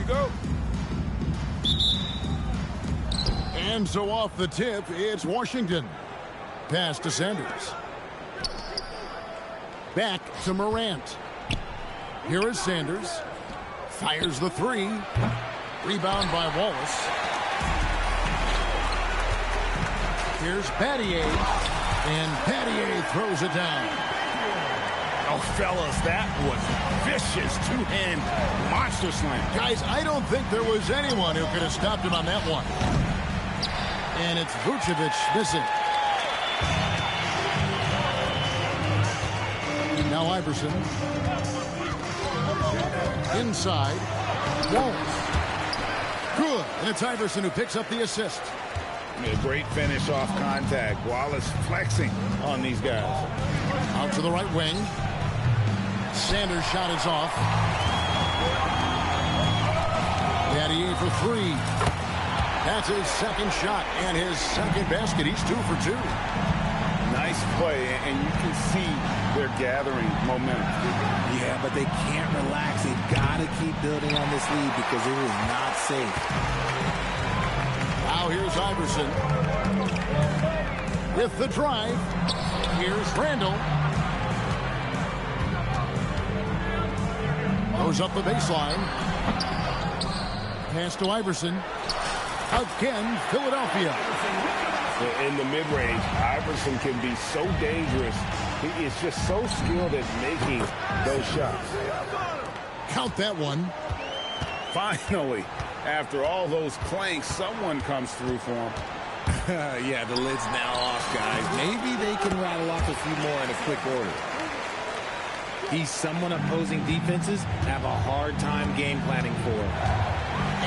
we go. And so off the tip, it's Washington. Pass to Sanders. Back to Morant. Here is Sanders. Fires the three. Rebound by Wallace. Here's Battier. And Battier throws it down. Oh, fellas, that was vicious two-hand monster slam. Guys, I don't think there was anyone who could have stopped him on that one. And it's Vucevic missing. Now Iverson. Inside. Wallace. Good. And it's Iverson who picks up the assist. A great finish off contact. Wallace flexing on these guys. Out to the right wing. Sanders' shot is off. Battier for three. That's his second shot and his second basket. He's 2 for 2. Nice play, and you can see they're gathering momentum. Yeah, but they can't relax. They've got to keep building on this lead because it is not safe. Now here's Iverson. With the drive. Here's Randall. Goes up the baseline. Pass to Iverson. Again, Philadelphia. In the mid-range, Iverson can be so dangerous. He is just so skilled at making those shots. Count that one. Finally, after all those clanks, someone comes through for him. Yeah, the lid's now off, guys. Maybe they can rattle off a few more in a quick order. He's someone opposing defenses have a hard time game planning for.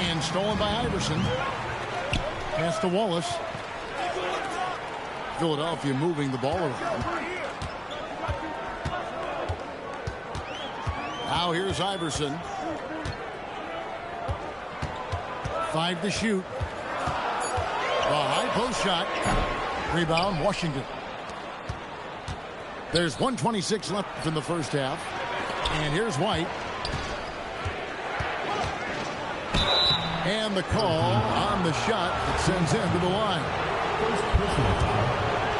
And stolen by Iverson. Pass to Wallace. Philadelphia moving the ball around. Now here's Iverson. 5 to shoot. A high post shot. Rebound, Washington. There's 1:26 left in the first half. And here's White. And the call on the shot that sends him to the line.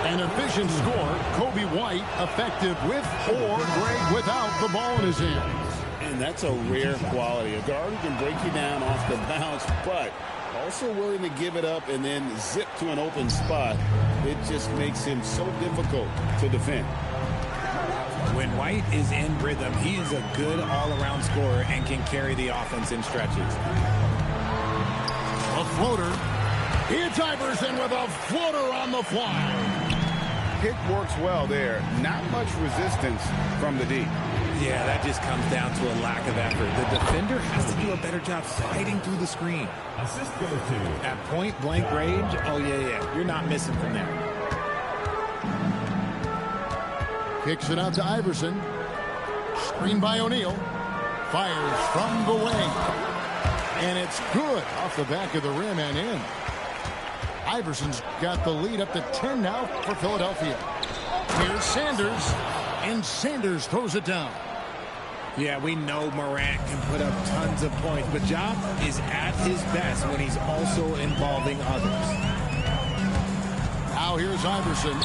An efficient score. Kobe White effective with or Greg without the ball in his hands. And that's a rare quality. A guard who can break you down off the bounce, but also willing to give it up and then zip to an open spot. It just makes him so difficult to defend. When White is in rhythm, he is a good all-around scorer and can carry the offense in stretches. A floater. It's Iverson with a floater on the fly. Pick works well there. Not much resistance from the D. Yeah, that just comes down to a lack of effort. The defender has to do a better job fighting through the screen. Assist go to. At point-blank range, oh, yeah. You're not missing from there. Kicks it out to Iverson. Screen by O'Neal. Fires from the wing. And it's good off the back of the rim and in. Iverson's got the lead up to 10 now for Philadelphia. Here's Sanders. And Sanders throws it down. Yeah, we know Morant can put up tons of points, but Ja is at his best when he's also involving others. Now here's Iverson.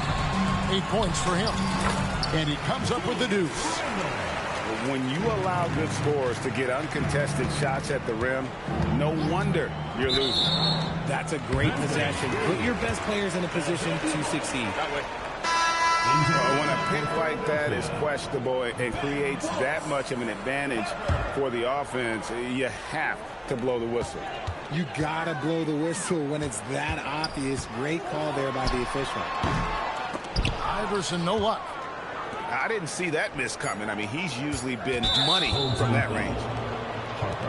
8 points for him. And he comes up with the deuce. When you allow good scorers to get uncontested shots at the rim, no wonder you're losing. That's a great possession. Put your best players in a position to succeed. When a pick like that is questionable and creates that much of an advantage for the offense, you have to blow the whistle. You gotta blow the whistle when it's that obvious. Great call there by the official. Iverson, no luck. I didn't see that miss coming. I mean, he's usually been money from that range.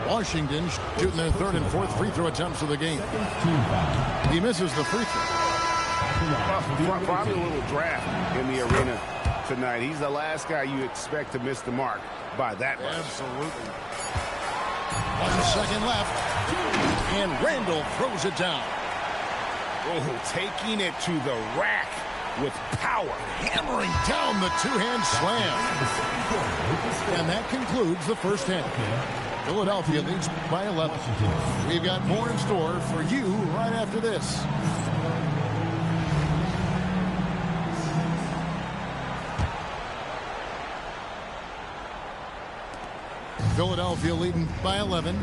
Washington shooting their third and fourth free throw attempts of the game. He misses the free throw. Probably a little draft in the arena tonight. He's the last guy you expect to miss the mark by that much. Absolutely. 1 second left. And Randall throws it down. Oh, taking it to the rack with power. Hammering down the two-hand slam. And that concludes the first half. Philadelphia leads by 11. We've got more in store for you right after this. Philadelphia leading by 11.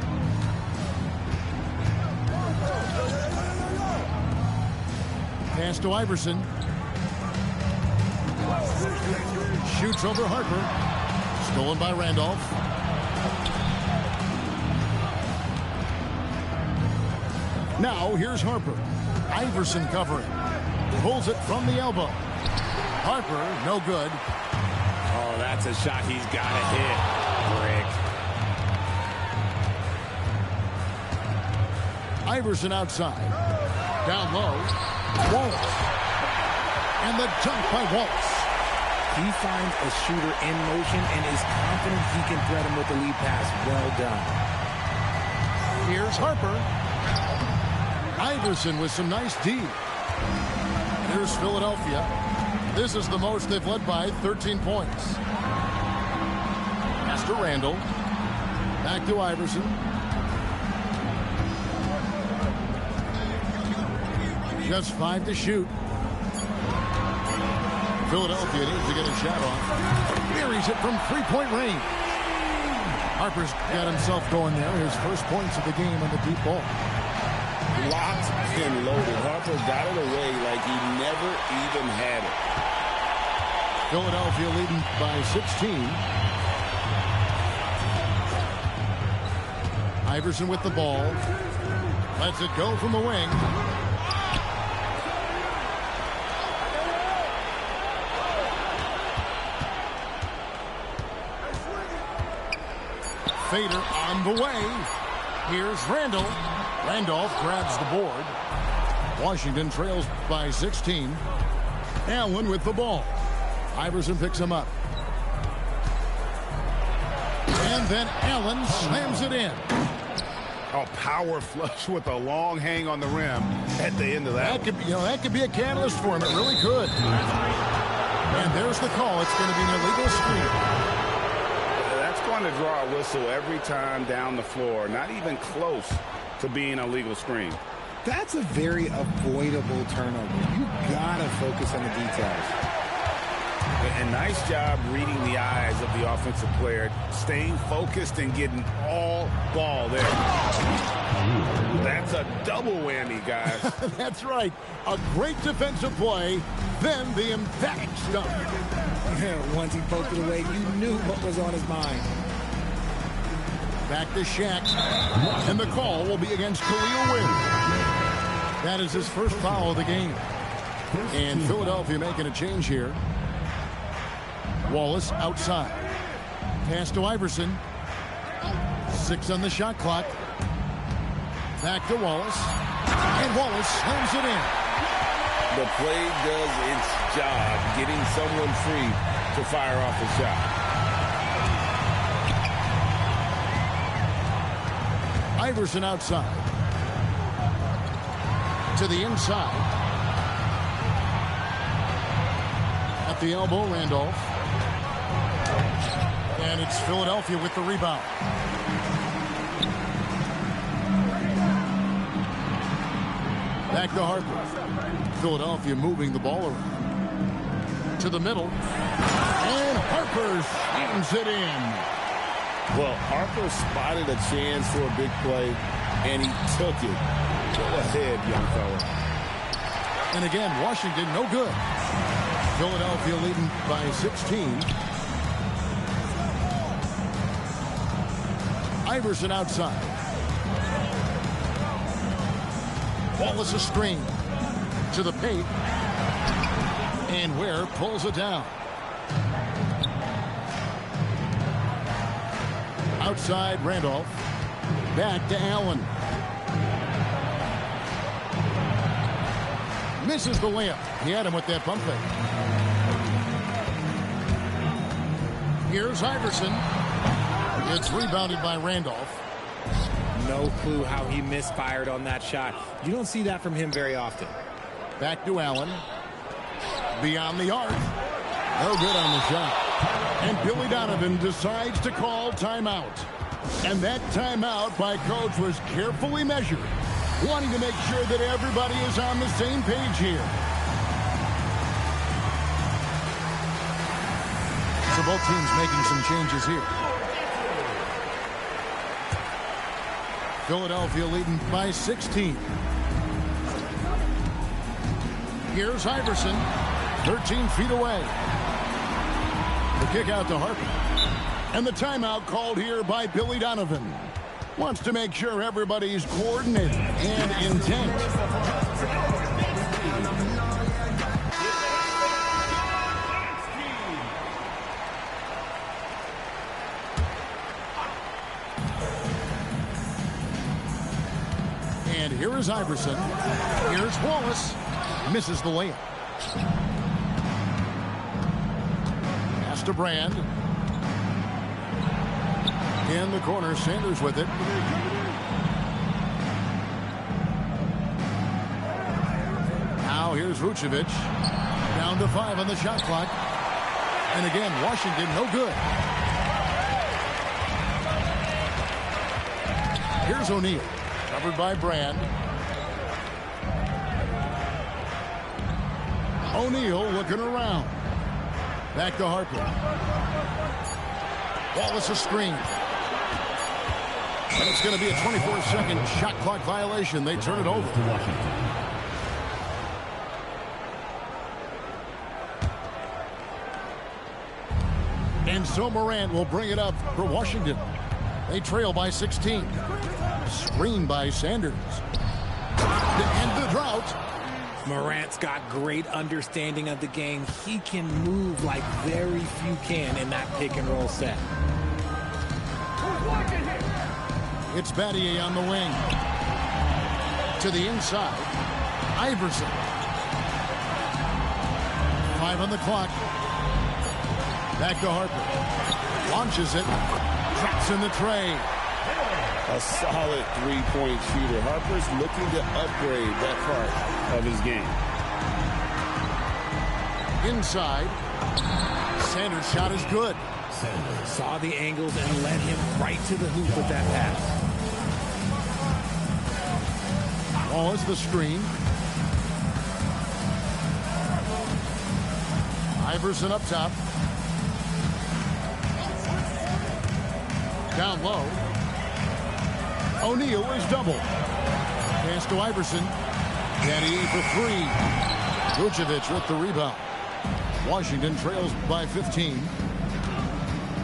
Pass to Iverson. Shoots over Harper. Stolen by Randolph. Now here's Harper. Iverson covering. Pulls it from the elbow. Harper, no good. Oh, that's a shot he's got to hit. Brick. Iverson outside. Down low. Wallace. And the dunk by Wallace. He finds a shooter in motion and is confident he can thread him with the lead pass. Well done. Here's Harper. Iverson with some nice D. Here's Philadelphia. This is the most they've led by 13 points. Pass to Randall. Back to Iverson. Just 5 to shoot. Philadelphia needs to get a shot off. Buries it from three-point range. Harper's got himself going there. His first points of the game on the deep ball. Locked and loaded. Harper got it away like he never even had it. Philadelphia leading by 16. Iverson with the ball. Lets it go from the wing. Fader on the way. Here's Randall. Randolph grabs the board. Washington trails by 16. Allen with the ball. Iverson picks him up. And then Allen slams it in. A power flush with a long hang on the rim at the end of that. That could be a catalyst for him. It really could. And there's the call. It's going to be an illegal screen. That's going to draw a whistle every time down the floor. Not even close to being a legal screen. That's a very avoidable turnover. You gotta focus on the details. And nice job reading the eyes of the offensive player, staying focused and getting all ball there. That's a double whammy, guys. That's right. A great defensive play, then the emphatic stop. Yeah, once he poked it away, you knew what was on his mind. Back to Shaq. And the call will be against Khalil Williams. That is his first foul of the game. And Philadelphia making a change here. Wallace outside. Pass to Iverson. 6 on the shot clock. Back to Wallace. And Wallace slams it in. The play does its job, getting someone free to fire off a shot. Iverson outside. To the inside. At the elbow, Randolph. And it's Philadelphia with the rebound. Back to Harper. Philadelphia moving the ball around. To the middle. And Harper slams it in. Well, Harper spotted a chance for a big play, and he took it. Go ahead, young fella. And again, Washington no good. Philadelphia leading by 16. Iverson outside. Wallace a screen. To the paint. And Ware pulls it down. Outside, Randolph. Back to Allen. Misses the layup. He had him with that pump fake. Here's Iverson. It's rebounded by Randolph. No clue how he misfired on that shot. You don't see that from him very often. Back to Allen. Beyond the arc. No good on the shot. And Billy Donovan decides to call timeout. And that timeout by coach was carefully measured, wanting to make sure that everybody is on the same page here. So both teams making some changes here. Philadelphia leading by 16. Here's Iverson, 13 feet away. The kick out to Harper. And the timeout called here by Billy Donovan. Wants to make sure everybody's coordinated and intent. And here is Iverson. Here's Wallace. Misses the layup. Pass to Brand. In the corner, Sanders with it. Now here's Vucevic. Down to 5 on the shot clock. And again, Washington no good. Here's O'Neal. Covered by Brand. O'Neal looking around. Back to Harper. Wallace a screen. And it's going to be a 24-second shot clock violation. They turn it over to Washington. And so Morant will bring it up for Washington. They trail by 16. Screen by Sanders. To end the drought. Morant's got great understanding of the game. He can move like very few can in that pick and roll set. It's Battier on the wing. To the inside. Iverson. 5 on the clock. Back to Harper. Launches it. Drops in the tray. A solid three-point shooter. Harper's looking to upgrade that part of his game. Inside. Sanders' shot is good. Sanders saw the angles and led him right to the hoop with that pass. Wallace the screen. Iverson up top. Down low. O'Neal is double. Pass to Iverson. Battier for 3. Vucevic with the rebound. Washington trails by 15.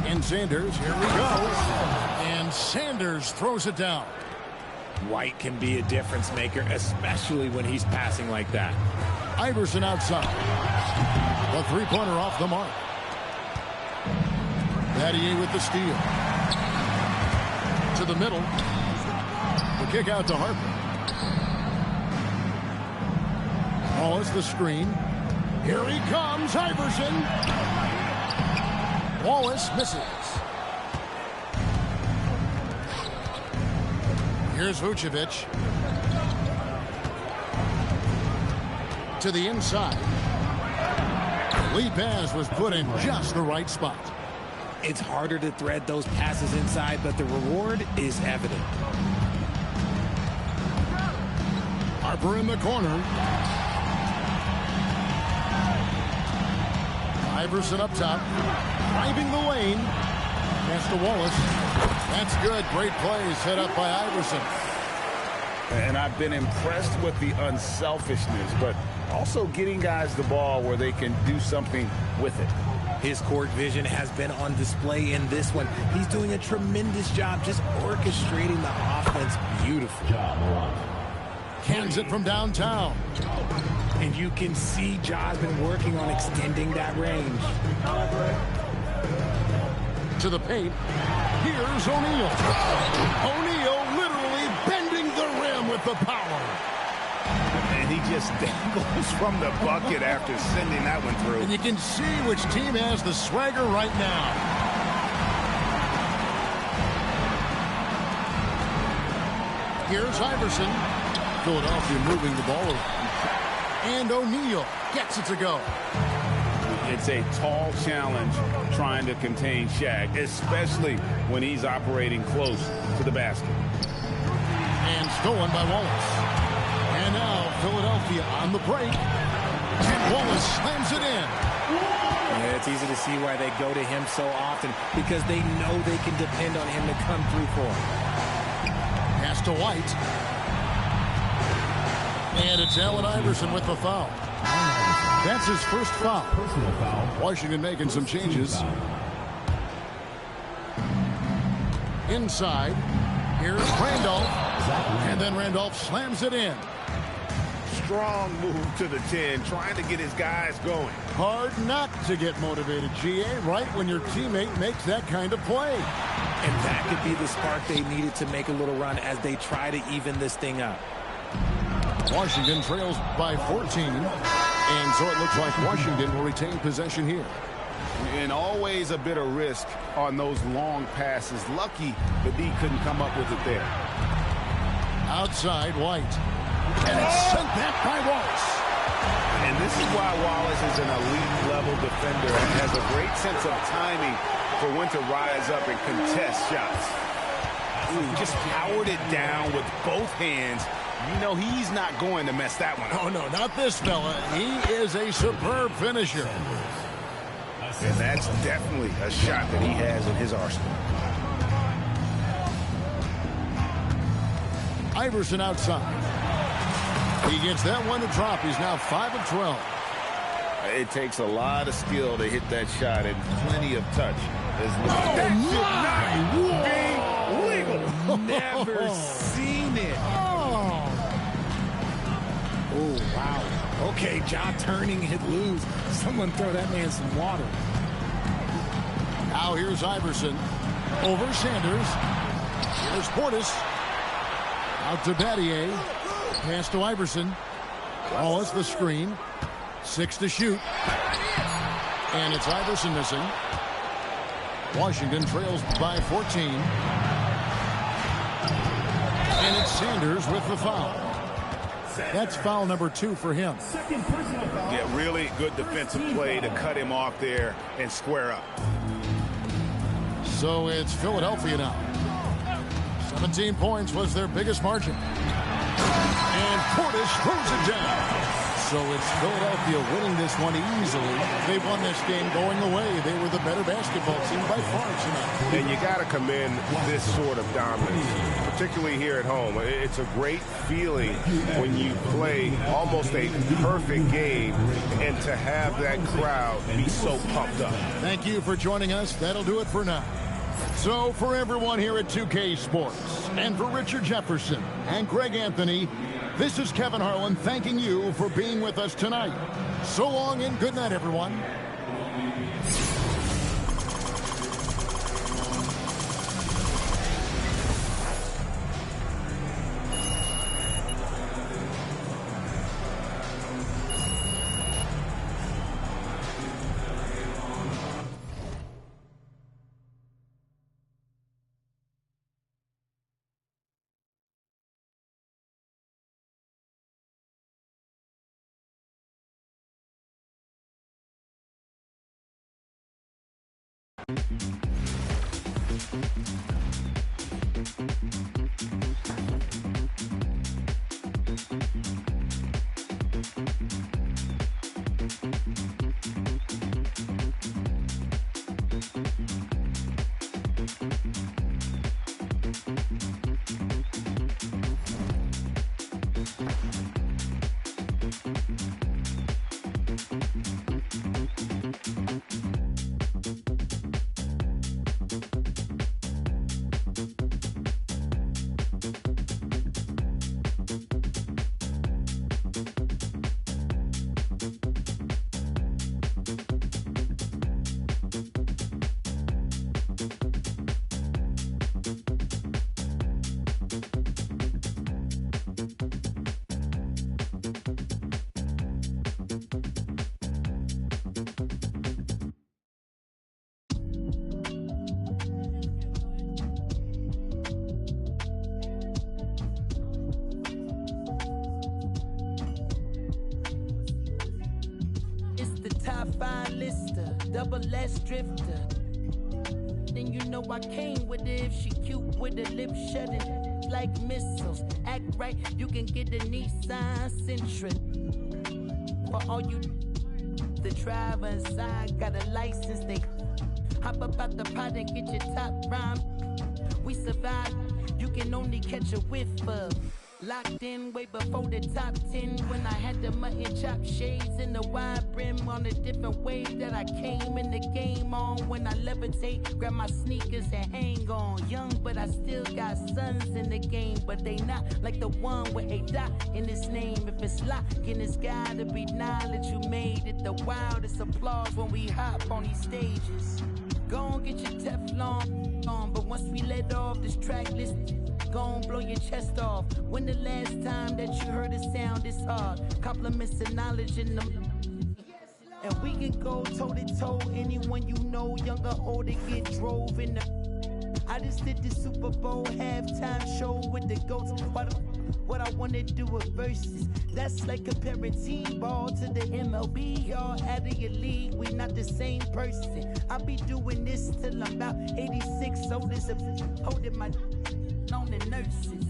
And Sanders, here we go. And Sanders throws it down. White can be a difference maker, especially when he's passing like that. Iverson outside. The three-pointer off the mark. Battier with the steal. To the middle. The kick out to Harper. Wallace the screen. Here he comes, Iverson. Wallace misses. Here's Vucevic. To the inside. Lee pass was put in just the right spot. It's harder to thread those passes inside, but the reward is evident. Harper in the corner. Iverson up top. Driving the lane. Pass to Wallace. That's good. Great play set up by Iverson. And I've been impressed with the unselfishness, but also getting guys the ball where they can do something with it. His court vision has been on display in this one. He's doing a tremendous job just orchestrating the offense beautifully. Cans it from downtown. And you can see Ja's been working on extending that range. To the paint. Here's O'Neal. O'Neal literally bending the rim with the power. And he just dangles from the bucket after sending that one through. And you can see which team has the swagger right now. Here's Iverson. Philadelphia moving the ball around. And O'Neal gets it to go. It's a tall challenge trying to contain Shaq, especially when he's operating close to the basket. And stolen by Wallace. And now Philadelphia on the break. And Wallace slams it in. Yeah, it's easy to see why they go to him so often, because they know they can depend on him to come through for them. Pass to White. And it's Allen Iverson with the foul. That's his first foul. Personal foul. Washington making some changes. Inside. Here's Randolph. And then Randolph slams it in. Strong move to the 10, trying to get his guys going. Hard not to get motivated, GA, right when your teammate makes that kind of play. And that could be the spark they needed to make a little run as they try to even this thing up. Washington trails by 14. And so it looks like Washington will retain possession here. And always a bit of risk on those long passes. Lucky the D couldn't come up with it there. Outside, White. And it's sent back by Wallace. And this is why Wallace is an elite-level defender and has a great sense of timing for when to rise up and contest shots. Ooh, just powered it down with both hands. You know he's not going to mess that one up. Oh, no, not this fella. He is a superb finisher. And that's definitely a shot that he has in his arsenal. Iverson outside. He gets that one to drop. He's now 5 of 12. It takes a lot of skill to hit that shot and plenty of touch. That should not be legal. Never seen it. Oh, wow. Okay, jaw turning it loose. Someone throw that man some water. Now here's Iverson. Over Sanders. Here's Portis. Out to Battier. Pass to Iverson. Wallace the screen. 6 to shoot. And it's Iverson missing. Washington trails by 14. And it's Sanders with the foul. That's foul number 2 for him. Yeah, really good defensive play to cut him off there and square up. So it's Philadelphia now. 17 points was their biggest margin. And Portis throws it down. So it's Philadelphia winning this one easily. They won this game going away. They were the better basketball team by far tonight. And you got to commend this sort of dominance, particularly here at home. It's a great feeling when you play almost a perfect game and to have that crowd be so pumped up. Thank you for joining us. That'll do it for now. So for everyone here at 2K Sports, and for Richard Jefferson and Greg Anthony, this is Kevin Harlan thanking you for being with us tonight. So long and good night, everyone. Wi-Fi lister, double S drifter. Then you know I came with it. If she cute with her lips shutting like missiles, act right, you can get a Nissan Sentra. For all you the driver inside got a license, they hop up out the pot and get your top rhyme. We survive, you can only catch a whiff of. Locked in way before the top 10 when I had the mutton chop shades and the wide brim on a different wave that I came in the game on. When I levitate, grab my sneakers and hang on. Young, but I still got sons in the game, but they not like the one with a dot in his name. If it's locking, it's gotta be knowledge. You made it the wildest applause when we hop on these stages. Go on, get your Teflon on, but once we let off this track list, go on, blow your chest off. When the last time that you heard a sound this hard? Compliments and knowledge in them. And we can go toe-to-toe. Anyone you know, young or old, get drove in the. I just did the Super Bowl halftime show with the GOATs. What I wanna do with verses. That's like comparing T-ball to the MLB. Y'all out of your league, we not the same person. I'll be doing this till I'm about 86. Old as a holding my on the nurses.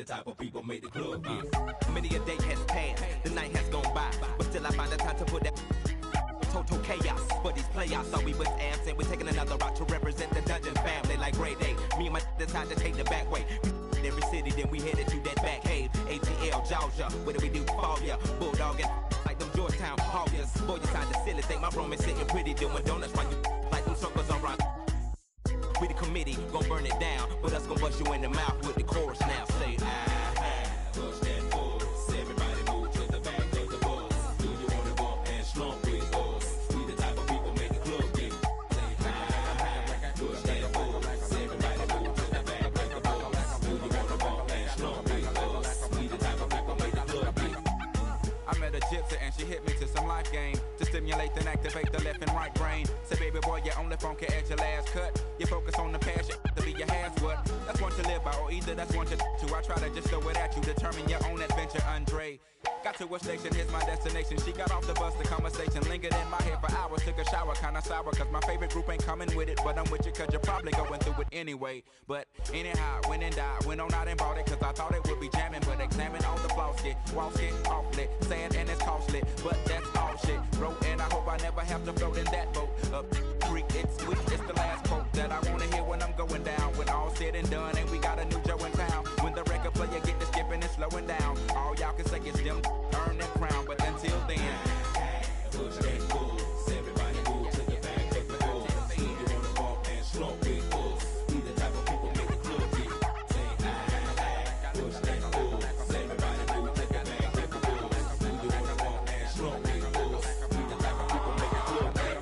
Type of people made the club get. Many a day has passed, the night has gone by, but still I find the time to put that total chaos for these playoffs. So we was absent, we're taking another route to represent the Dungeon family like grade A. Me and my decide to take the back way. Every city, then we headed to that back cave. ATL, Georgia, what do we do for ya? Bulldog and like them Georgetown Hoyas. Boy, you sound the silly, think my room is sitting pretty, doing donuts while you like them circles around. We the committee, gon' burn it down, but us gon' bust you in the mouth with the chorus now. Say, push that force. Everybody move to the back of the bus. Do you wanna bump and slump with us? We the type of people make the club get. Say, push that force. Everybody move to the back of the bus. Do you wanna bump and slump with us? We the type of people make the club get. I met a gypsy and she hit me to some life game to stimulate and activate the left and right brain. Say, baby boy, you only funky at your last cut. You focus on the passion to be your has what. That's one to live by, or either that's one to. I try to just throw it at you, determine your own adventure, Andre. Got to a station, here's my destination. She got off the bus, the conversation lingered in my head for hours. Took a shower, kinda sour, cause my favorite group ain't coming with it. But I'm with you, cause you're probably going through it anyway. But anyhow, went and died, went on out and bought it, cause I thought it would be jamming. But examine all the flaws, walls get awfully sad and it's costly. But that's all shit, bro, and I hope I never have to float in that boat. Up creek, it's sweet, it's the last quote that I wanna hear when I'm going down. When all said and done, and we got a new Joe in town. When the record player get to skipping and slowing down, all y'all can say is them earn that crown. But until then, push that force. Everybody move to the back of the bus. Do you wanna bump and slump with us? We the type of people make the club get. Say, push that force. Everybody move to the back of the bus. Do you wanna bump and slump with us? We the type of people make the club get.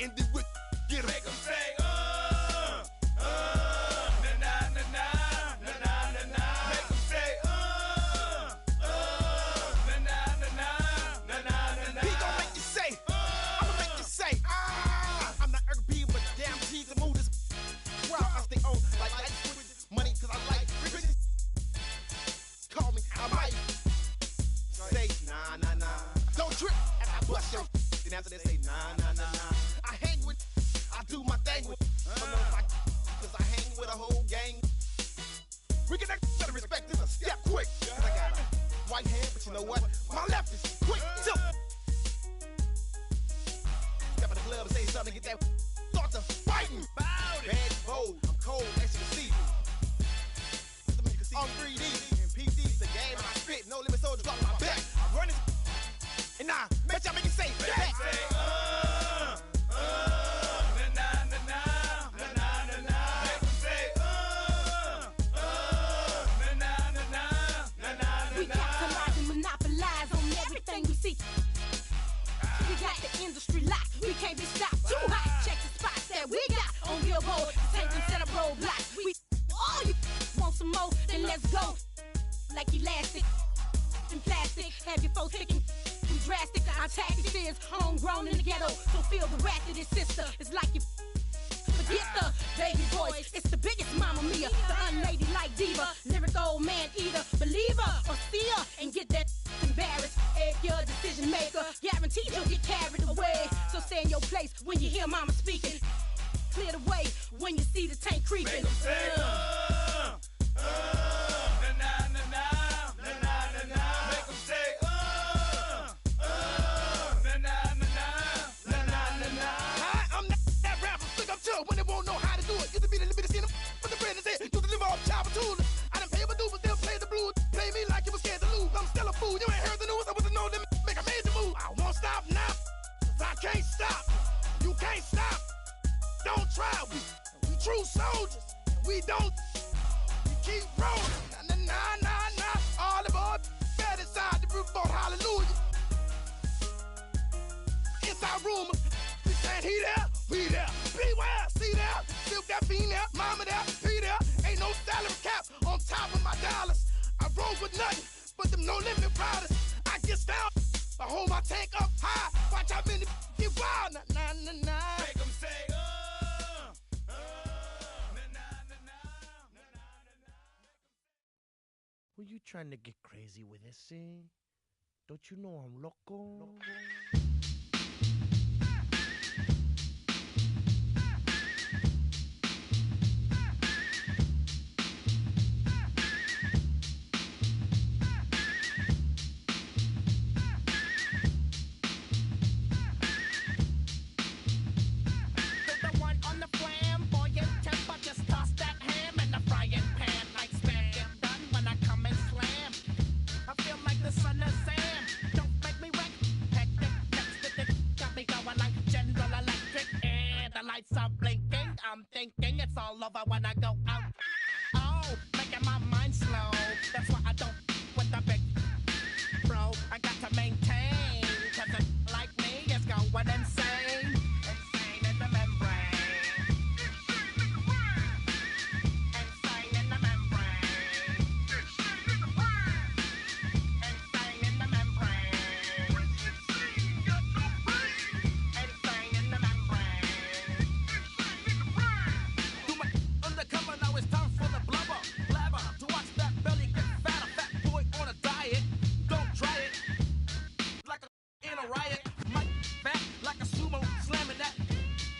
in the whip. Get 'em. Make 'em say, na na na na, na na na na. Make 'em say, na na na na, na na na na. He gon' make you say, I'ma make you say, I'm not urban, but damn G's and move this. Wow, I stay on like lights with money 'cause I like riches. Call me, I might say, nah, nah, nah. Don't trip as I bust your. Then after they say, nah, nah, nah, nah. I hang with, I do my thing with. Cause I hang with a whole gang. We can better respect this a step quick. Cause I got a right hand, but you know what? My left is quick too. Step in the club and say something to get that start to fighting. Bad, bold, I'm cold, as you can see. On 3D and PD's the game, and I spit. No limit soldiers off my back. I'm running, and I bet y'all make it say that. We capitalize and monopolize on everything we see. We got the industry locked. We can't be stopped. Too hot. Check the spots that we got on Billboard. Take them set up roadblocks. We all you want some more, then let's go. Like elastic and plastic. Have your folks picking drastic. Our tactics is homegrown in the ghetto. So feel the wrath of this sister. It's like you forget the baby voice. It's the biggest Mamma Mia, the unladylike diva, lyric old man eater, believer or seer, and get that embarrassed. Egg your decision maker, guaranteed you'll get carried away. So stay in your place when you hear Mama speaking. Clear the way when you see the tank creeping. Make 'em say, na na na na, na na na na. Make 'em say, na na na na, na na na na. I'm that rapper, stick up too when they won't know how to do it. Used to be the little bit of sin, but the friend is it. Used to live off child tools. I done pay my dues, but they'll play the blues. Play me like you was scared to lose. I'm still a fool. You ain't heard the news. I wasn't no limit. Make a major move. I won't stop now. 'Cause I can't stop. You can't stop. Don't try. We true soldiers. We don't. We keep rolling. Nah, nah, nah, nah. All aboard. Bed inside the roof boat. Hallelujah. Inside room. We saying he there. We there. Beware. See there. Silk that female. Mama there. He there. Ain't no salary cap on top of my dollars. I roll with nothing but them no limit riders. I get down. I hold my tank up high. Watch how many get wild. Nah, nah, nah, nah. Make 'em say, Were you trying to get crazy with this, eh? Don't you know I'm loco? I'm thinking it's all over when I go out. Oh, making my mind slow. That's why I don't with the big bro. I got to maintain, 'cause a like me is going insane. Insane in the membrane. Insane in the membrane. Insane in the membrane. Insane in the membrane. Undercover, now it's time for the blubber. Blabber, to watch that belly get fat. A fat boy on a diet. Don't try it. Like a in a riot. Might fat like a sumo slamming that.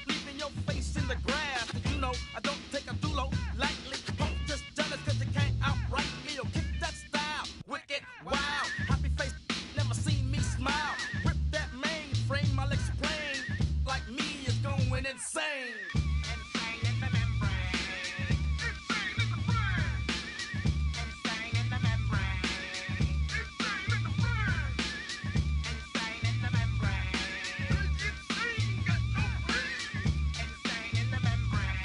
Leaving your face in the grass. Did you know I don't take a dulo lightly? Don't just jealous 'cause you can't outright me. Yo, kick that style. Wicked, wow. Happy face, never seen me smile. Rip that mainframe, I'll explain. Like me is going insane. Insane in the membrane. Insane in the membrane. Insane in the membrane. Insane in the membrane.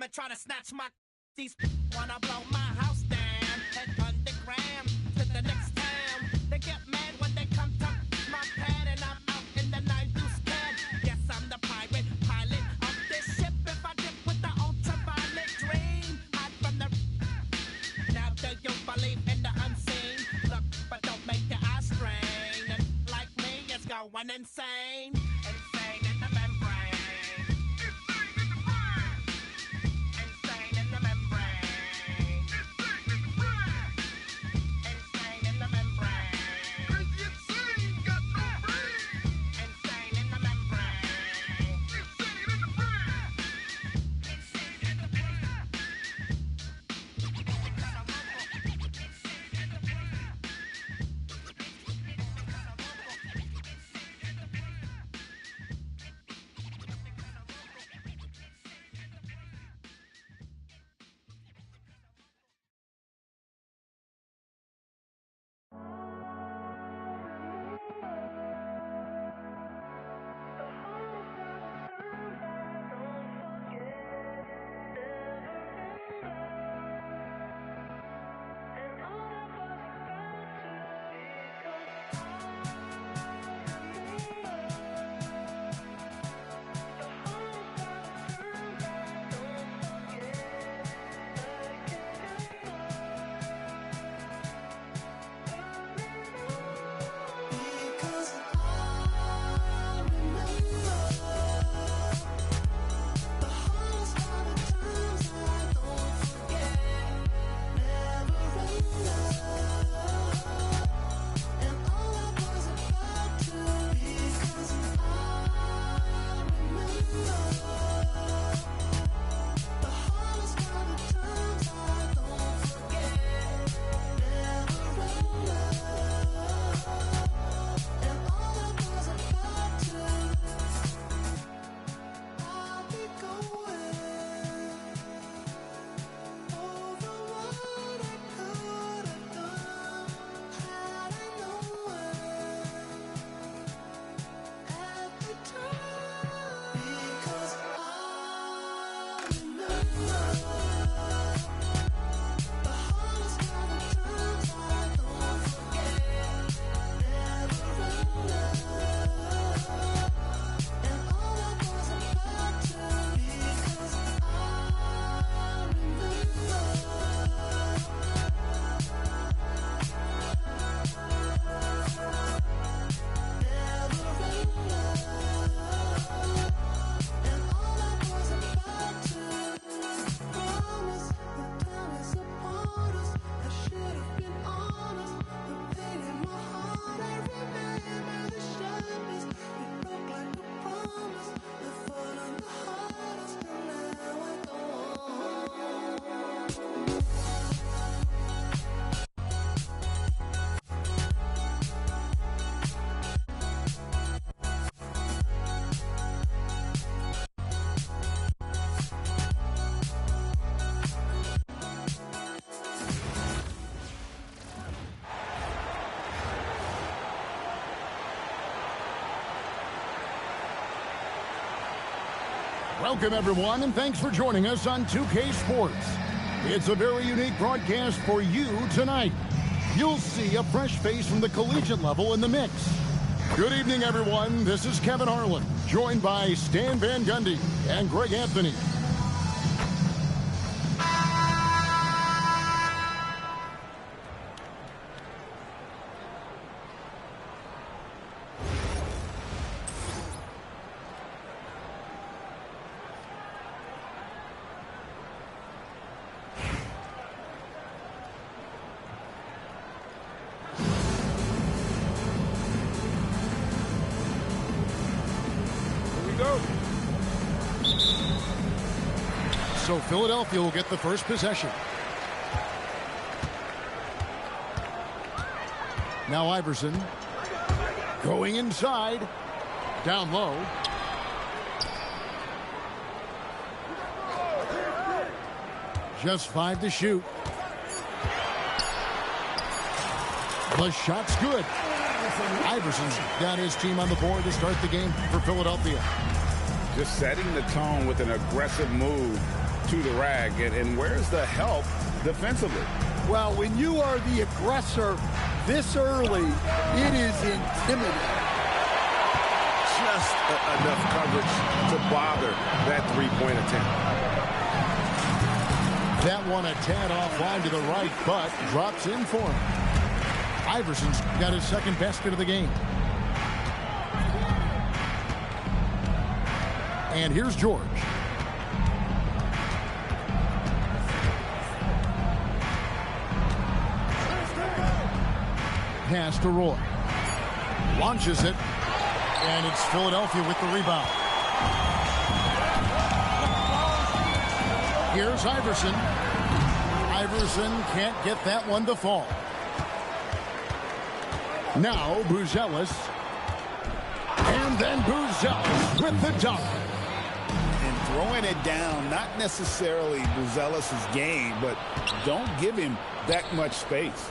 come and try to snatch my. These wanna blow my house down. Head underground to the next town. They get mad when they come to my pad and I'm out in the 9-deuce cab. Yes, I'm the pirate pilot of this ship. If I dip with the ultraviolet dream, hide from the. Now do you believe in the unseen? Look, but don't make your eyes strain. And like me, it's going insane. Insane in the membrane. Insane in the membrane. Insane in the membrane. Insane got no brain. Insane in the membrane. Insane in the brain. Insane in the Welcome, everyone, and thanks for joining us on 2K Sports. It's a very unique broadcast for you tonight. You'll see a fresh face from the collegiate level in the mix. Good evening, everyone. This is Kevin Harlan, joined by Stan Van Gundy and Greg Anthony. So Philadelphia will get the first possession. Now Iverson going inside, down low. Just 5 to shoot. The shot's good. Iverson's got his team on the board to start the game for Philadelphia. Just setting the tone with an aggressive move to the rack. And where's the help defensively? Well, when you are the aggressor this early, it is intimidating. Just enough coverage to bother that three-point attempt. That one a tad offline to the right, but drops in for him. Iverson's got his second basket of the game. And here's George. Pass to Roy. Launches it. And it's Philadelphia with the rebound. Here's Iverson. Iverson can't get that one to fall. Now Buzelis. And then Buzelis with the dunk. And throwing it down, not necessarily Buzelis' game, but don't give him that much space.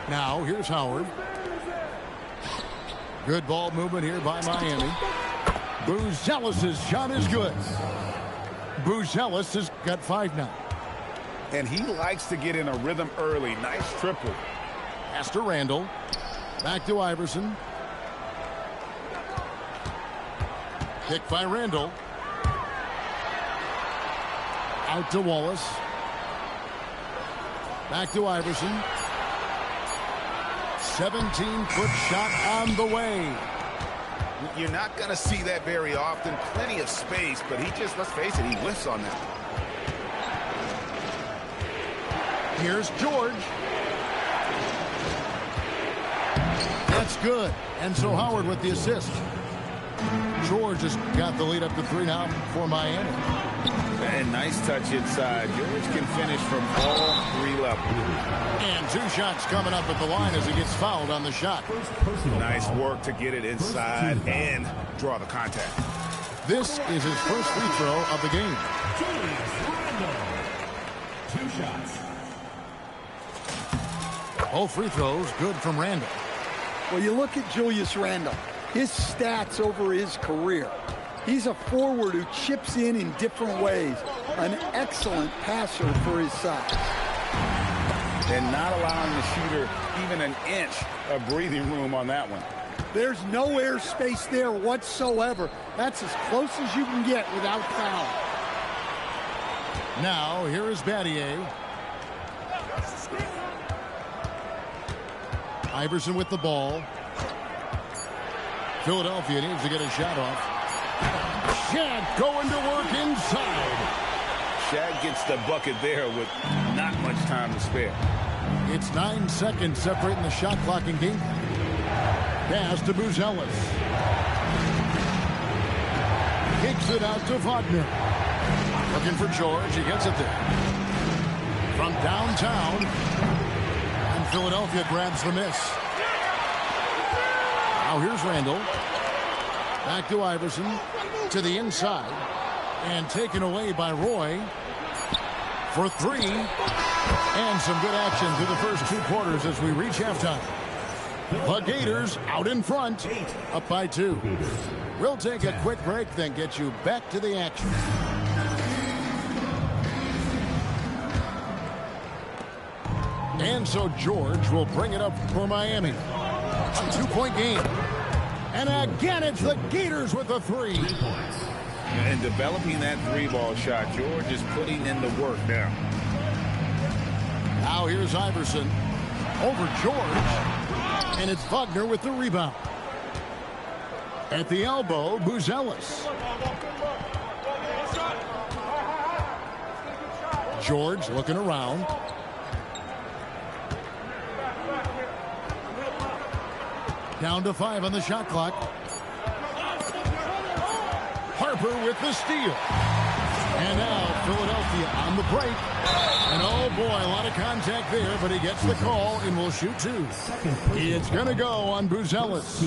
Now here's Howard. Good ball movement here by Miami. Buzelis' shot is good. Buzelis has got 5 now. And he likes to get in a rhythm early. Nice triple. Pass to Randall. Back to Iverson. Pick by Randall. Out to Wallace. Back to Iverson. 17-foot shot on the way. You're not going to see that very often. Plenty of space, but he just, let's face it, he whiffs on that. Here's George. That's good. And so Howard with the assist. George has got the lead up to 3 now for Miami. And nice touch inside. George can finish from all 3 levels. And 2 shots coming up at the line as he gets fouled on the shot. Nice work to get it inside and draw the contact. This is his first free throw of the game. 2 shots. Both free throws good from Randall. Well, you look at Julius Randle, his stats over his career. He's a forward who chips in different ways. An excellent passer for his size. And not allowing the shooter even an inch of breathing room on that one. There's no air space there whatsoever. That's as close as you can get without foul. Now, here is Battier. Iverson with the ball. Philadelphia needs to get a shot off. Shad going to work inside. Shad gets the bucket there with not much time to spare. It's 9 seconds separating the shot clock and game. Pass to Buzelis. Kicks it out to Wagner. Looking for George. He gets it there. From downtown. And Philadelphia grabs the miss. Now here's Randall. Back to Iverson. To the inside. And taken away by Roy. For 3. And some good action through the first 2 quarters as we reach halftime. The Gators out in front. Up by 2. We'll take a quick break, then get you back to the action. And so George will bring it up for Miami. A 2-point game. And again, it's the Gators with the 3. And developing that 3-ball shot, George is putting in the work now. Now here's Iverson. Over George. And it's Wagner with the rebound. At the elbow, Buzelis. George looking around. Down to 5 on the shot clock. Harper with the steal. And now Philadelphia on the break. And oh boy, a lot of contact there, but he gets the call and will shoot 2. It's going to go on Buzelis.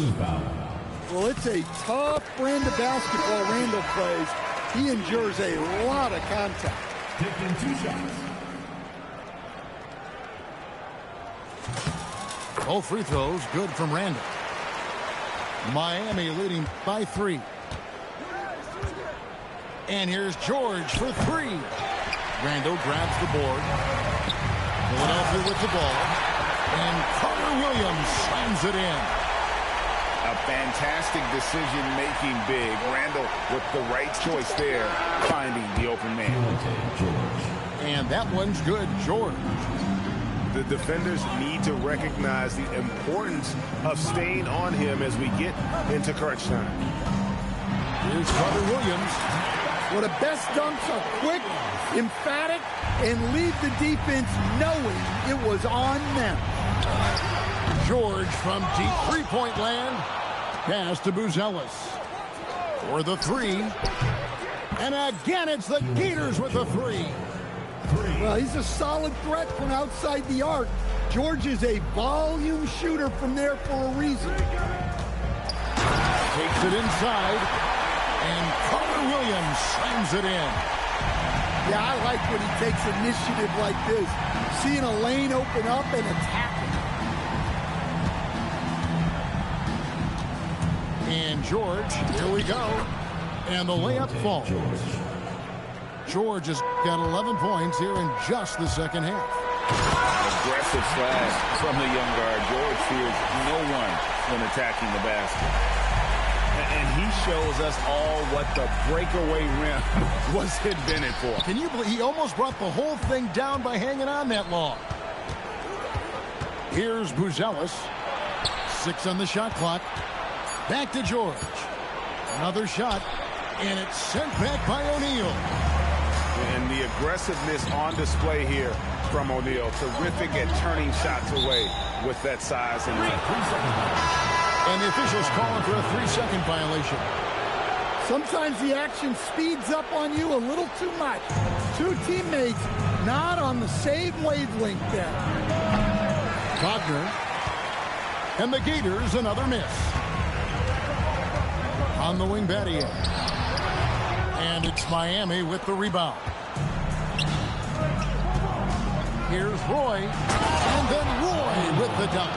Well, it's a tough brand of basketball Randall plays. He endures a lot of contact. Taking 2 shots. Both free throws good from Randall. Miami leading by 3. And here's George for three. Randall grabs the board. Philadelphia with the ball. And Carter Williams slams it in. A fantastic decision-making big. Randall with the right choice there, finding the open man. And that one's good, George. The defenders need to recognize the importance of staying on him as we get into crunch time. Here's Carter Williams. Well, the best dunks are quick, emphatic, and leave the defense knowing it was on them. George from deep three-point land. Pass to Buzelis. For the three. And again, it's the Gators with the three. Well, he's a solid threat from outside the arc. George is a volume shooter from there for a reason. Takes it inside. And Carter Williams slams it in. Yeah, I like when he takes initiative like this. Seeing a lane open up and attacking. And George, here we go. And the layup falls. George has got 11 points here in just the second half. Aggressive slash from the young guard. George fears no one when attacking the basket. And he shows us all what the breakaway rim was invented for. Can you believe he almost brought the whole thing down by hanging on that long? Here's Buzelis. 6 on the shot clock. Back to George. Another shot. And it's sent back by O'Neal. And the aggressiveness on display here from O'Neal. Terrific at turning shots away with that size and length. And the officials calling for a 3-second violation. Sometimes the action speeds up on you a little too much. Two teammates not on the same wavelength there. Wagner. And the Gators, another miss. On the wing, Battier. And it's Miami with the rebound. Here's Roy. And then Roy with the dunk.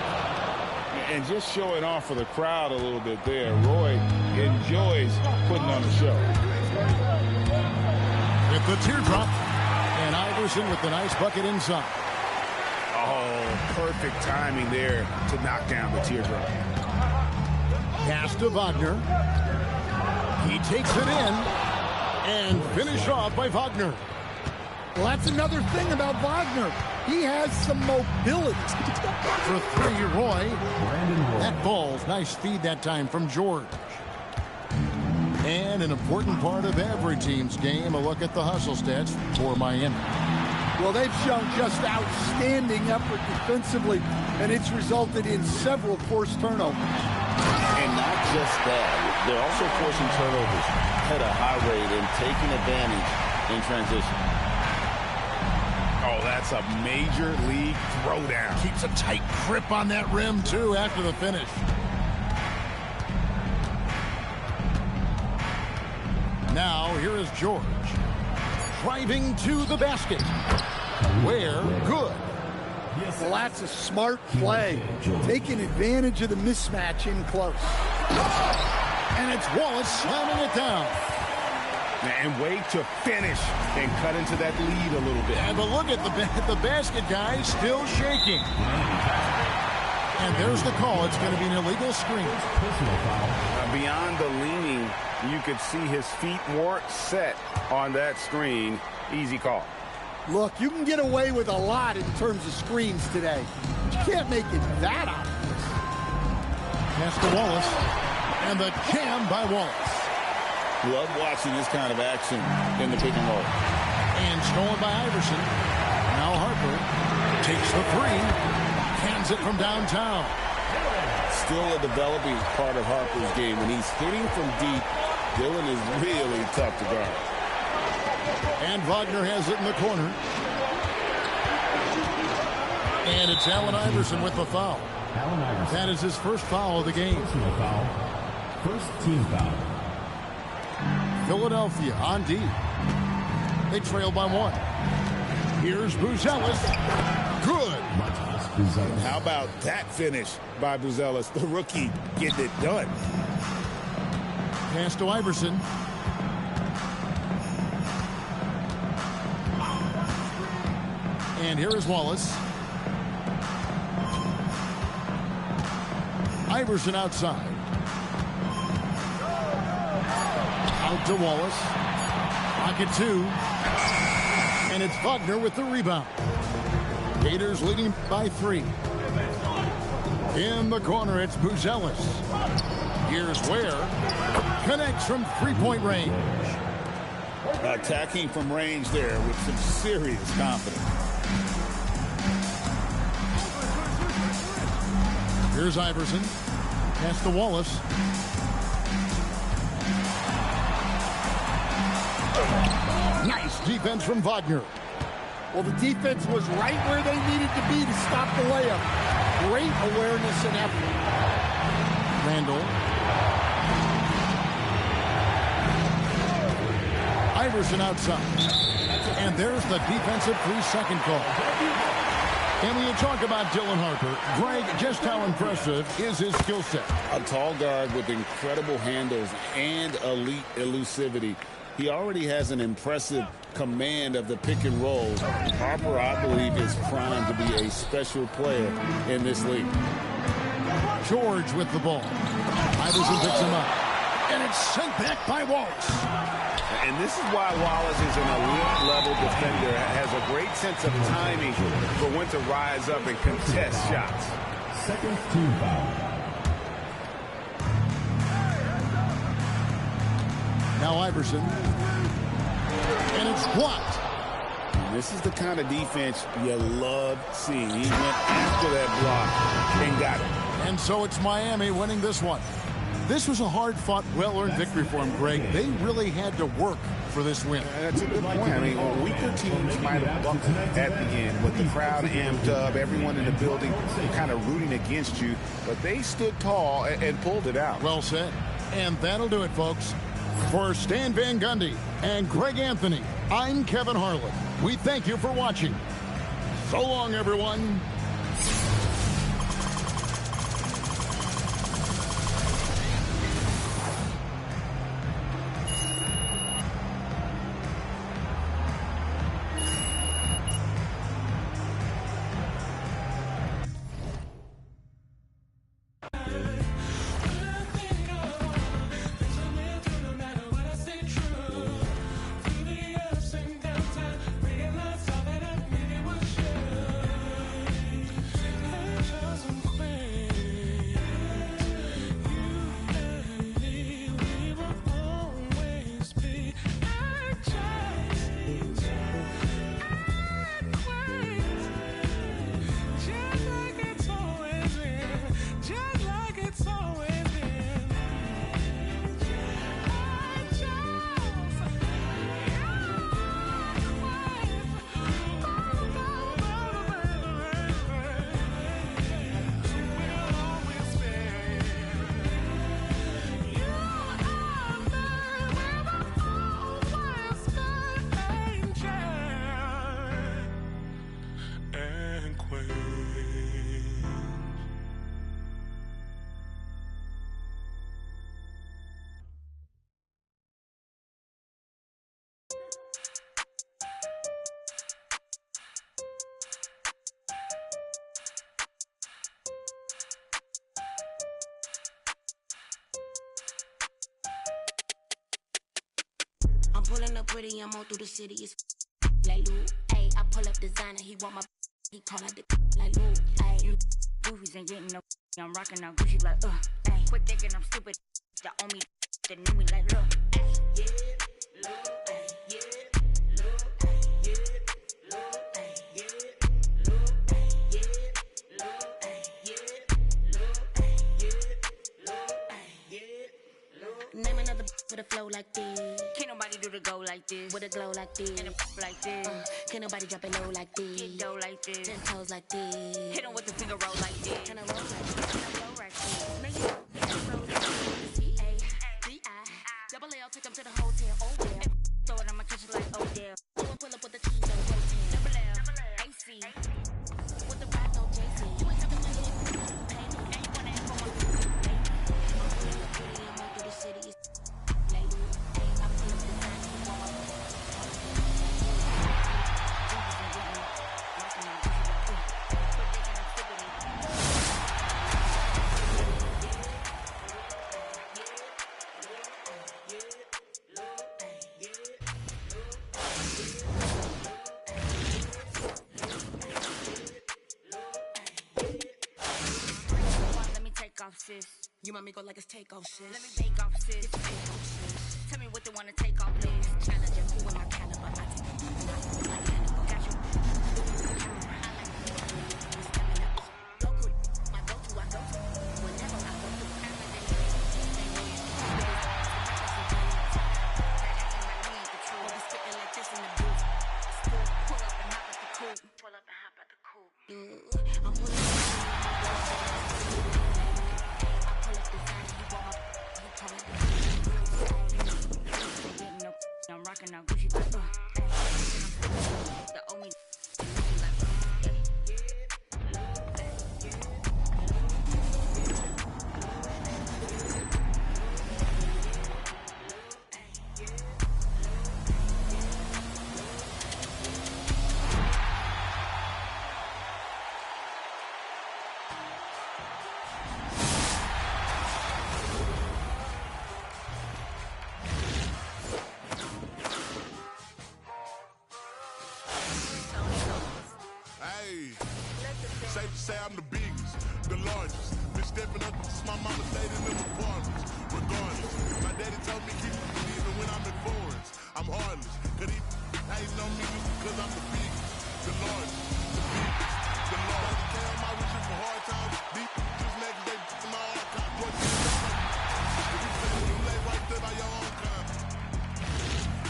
And just showing off for the crowd a little bit there. Roy enjoys putting on the show. With the teardrop. And Iverson with the nice bucket inside. Oh, perfect timing there to knock down the teardrop. Pass to Wagner. He takes it in. And finished off by Wagner. Well, that's another thing about Wagner. He has some mobility. For three, Roy. That falls. Nice feed that time from George. And an important part of every team's game, a look at the hustle stats for Miami. Well, they've shown just outstanding effort defensively, and it's resulted in several forced turnovers. And not just that, they're also forcing turnovers at a high rate and taking advantage in transition. Oh, that's a major league throwdown. Keeps a tight grip on that rim, too, after the finish. Now, here is George. Driving to the basket. Where? Good. Well, that's a smart play. Taking advantage of the mismatch in close. And it's Wallace slamming it down. And wait to finish and cut into that lead a little bit. Yeah, but look at the basket guy still shaking. And there's the call. It's going to be an illegal screen. Beyond the leaning, you could see his feet weren't set on that screen. Easy call. Look, you can get away with a lot in terms of screens today. You can't make it that obvious. Pass to Wallace. And the jam by Wallace. Love watching this kind of action in the pick and roll. And stolen by Iverson. Now Harper takes the three. Hands it from downtown. Still a developing part of Harper's game. When he's hitting from deep, Dillon is really tough to guard. And Wagner has it in the corner. And it's Allen Iverson with the foul. That is his first foul of the game. First team foul. Philadelphia on D. They trail by 1. Here's Buzelis. Good. How about that finish by Buzelis? The rookie getting it done. Pass to Iverson. And here is Wallace. Iverson outside. Out to Wallace. Pocket 2. And it's Wagner with the rebound. Gators leading by 3. In the corner, it's Buzelis. Here's Ware. Connects from three-point range. Attacking from range there with some serious confidence. Here's Iverson. Pass to Wallace. Nice defense from Wagner. Well, the defense was right where they needed to be to stop the layup. Great awareness and effort. Randall. Iverson outside. And there's the defensive 3-second call. And when you talk about Dylan Harper, Greg, just how impressive is his skill set? A tall guard with incredible handles and elite elusivity. He already has an impressive command of the pick and roll. Harper, I believe, is primed to be a special player in this league. George with the ball. Iverson picks him up. And it's sent back by Wallace. And this is why Wallace is an elite-level defender. Has a great sense of timing for when to rise up and contest shots. Second team foul. Now Iverson. And it's blocked. This is the kind of defense you love seeing. He went after that block and got it. And so it's Miami winning this one. This was a hard-fought, well-earned victory for them, Greg. They really had to work for this win. That's a good point. I mean, weaker teams might have buckled at the end with the crowd amped up, everyone in the building kind of rooting against you, but they stood tall and pulled it out. Well said. And that'll do it, folks. For Stan Van Gundy and Greg Anthony, I'm Kevin Harlan. We thank you for watching. So long, everyone. I'm pulling up pretty, I'm all through the city. It's like Lou, ayy. I pull up designer, he want my, he call out the like Lou, ayy. You goofies ain't getting no, I'm rocking out Gucci like, ayy. Quit thinking I'm stupid, that on me, that know me like, look, ayy. Yeah, look, ayy, yeah, look, ayy, yeah, look, ayy, yeah, look, ayy, yeah, look, ayy, yeah, look, ayy, yeah, look, ayy, yeah, look. Name another with a flow like this. Can't nobody do the go like this. With a glow like this. And a like this. Can't nobody drop it low like this. Get dough like this. 10 toes like this. Hit him with the finger roll like this. And a roll like this. And a roll right this. Make it roll like this. C-A-D-I. Double L, take him to the hotel. Oh, yeah. Throw it on my kitchen like, oh, yeah. Pull up with the cheese on hotel. Double L. AC. With the ride, no JC. You ain't talking money. Pay me. And you wanna ask for my food. I'm all through the city. You want me go like it's takeoff shit. Let me bake off sis. Tell me what they wanna take off, please. Challenger, who in my caliber? I take it. Got you. Goku, my go-to, I go to. Whenever I go to. Spitting like this in the booth. Pull up and hop at the coupe. Pull up and hop at the coupe. I'm pulling up. I'm rocking out Gucci like the owe me like Safe to say I'm the biggest, the largest. Been stepping up since my mama stayed in them apartments. Regardless, my daddy told me keep it even when I'm in foreigns. I'm heartless, cause he hating on me just because I'm the biggest, the largest, the biggest, the largest. They tell my riches for hard times. These just next day to my archive. Boy, if you feel you lay right there by your own kind.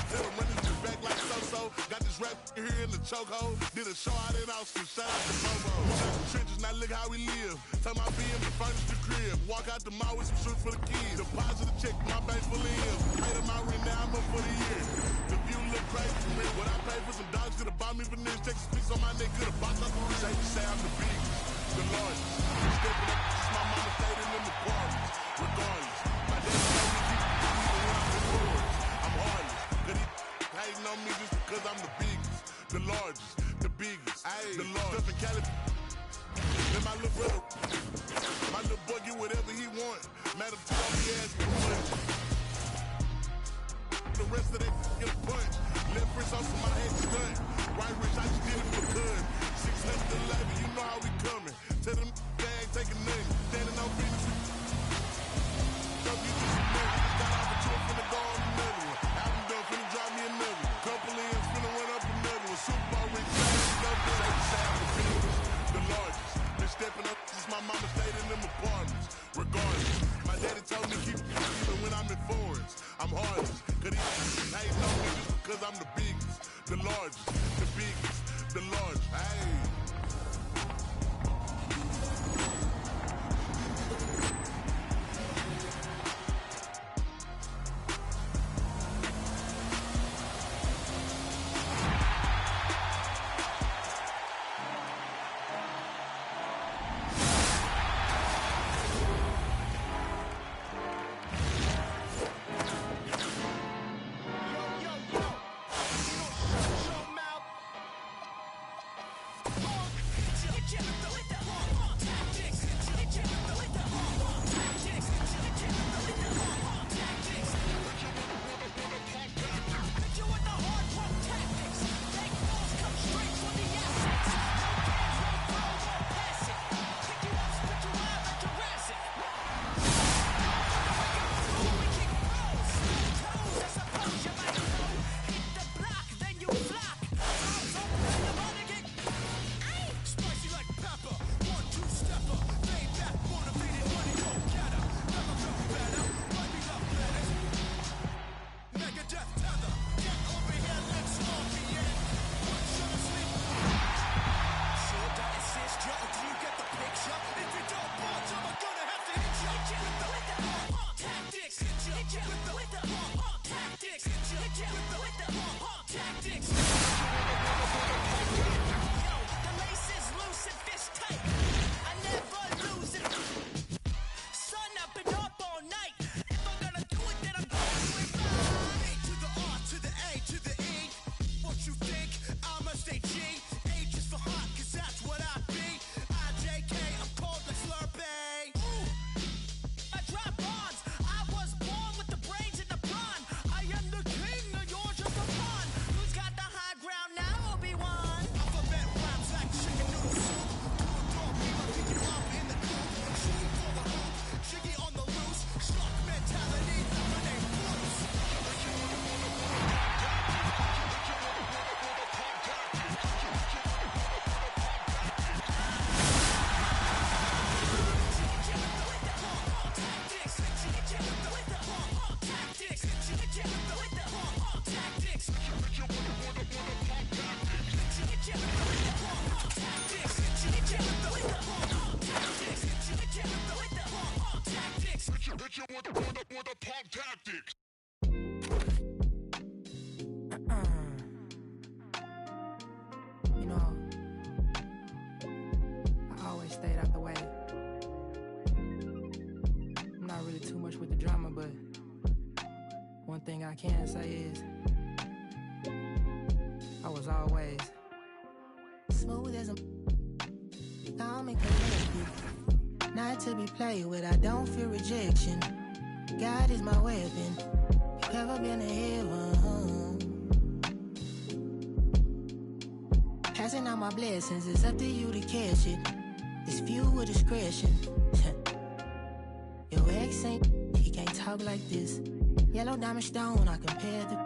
Tell them running this back like so-so. Got this rap here in the chokehold. Did a show out in Austin. Shout out to Bobo. Out the trenches, now look how we live. Tell my BM to furnish the crib. Walk out the mall with some shoes for the kids. Deposit a check, my bank full of M's. Paid them out rent, now I'm up for the year. The view look crazy to me. What I paid for some dogs could've bought me veneers. Texas pics on my neck, could've bought up a ring. Safe to say I'm the biggest, the largest. Stepping up since my mama stayed in them apartments. Regardless, my daddy told me keep it even when I'm in foreigns. I'm heartless, cause he hating on me just because I'm the biggest, the largest, the biggest, the largest. Stuff in Cali. Then my little brother, my little boy get whatever he want. Madam T on me asking for money. The rest of they get a punch. Left wrist off of my head stunt. Right wrist, I just did it for good. 611, you know how we coming. Tell them they ain't taking nothing. Standing on business. You just a man. I just got off a tour, finna go on another one. Album done, finna drop me another one. Couple ends, finna run up another one. Super Bowl ring, the largest. Been stepping up since my mama stayed in them apartments. Regardless, my daddy told me keep it even when I'm in foreigns. I'm heartless, cause he hating on me just because I'm the biggest, the largest, the biggest, the largest. Hey. the king, or you're just a pawn. Who's got the high I can say is I was always smooth as a calm and collected, not to be played with. I don't fear rejection. God is my weapon. You ever been to heaven? Passing out my blessings, it's up to you to catch it. It's viewed with discretion. Your ex ain't, he can't talk like this. Yellow diamond stone, I compare the